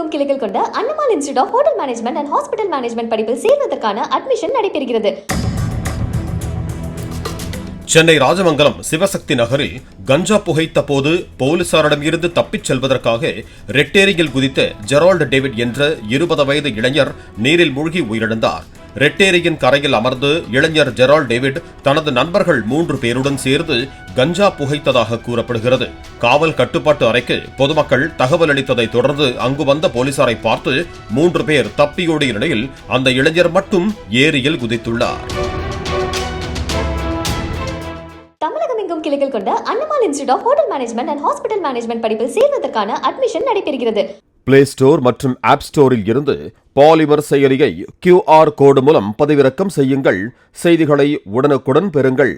தமிழகமெங்கும் கிளைகள் கொண்ட Annamal institute of hotel management and hospital management படிப்பில் சேர்வதற்கான அட்மிஷன் நடைபெறுகிறது. சென்னை ராஜமங்கலம் சிவசக்தி நகரில் கஞ்சா புகைத்த போது போலீசாரிடம் இருந்து தப்பிச் செல்வதற்காக ரெட்டேரியில் குதித்த ஜெரால்டு டேவிட் என்ற 20 வயது இளைஞர் நீரில் மூழ்கி உயிரிழந்தார். ரெட்டேரியின் கரையில் அமர்ந்து இளைஞர் ஜெரால்டு டேவிட் தனது நண்பர்கள் 3 பேருடன் சேர்ந்து கஞ்சா புகைத்ததாக கூறப்படுகிறது. காவல் கட்டுப்பாட்டு அறைக்கு பொதுமக்கள் தகவல் அளித்ததை தொடர்ந்து அங்கு வந்த போலீசாரை பார்த்து 3 பேர் தப்பியோடிய நிலையில் அந்த இளைஞர் மட்டும் ஏரியில் குதித்துள்ளார். தமிழகமெங்கும் கிளைகள் கொண்ட Annamal institute of hotel management and hospital management படிப்பில் சேர்வதற்கான அட்மிஷன் நடைபெறுகிறது. பிளே ஸ்டோர் மற்றும் ஆப் ஸ்டோரில் இருந்து பாலிமர் செயலியை QR கோடு மூலம் பதிவிறக்கம் செய்யுங்கள். செய்திகளை உடனுக்குடன் பெறுங்கள்.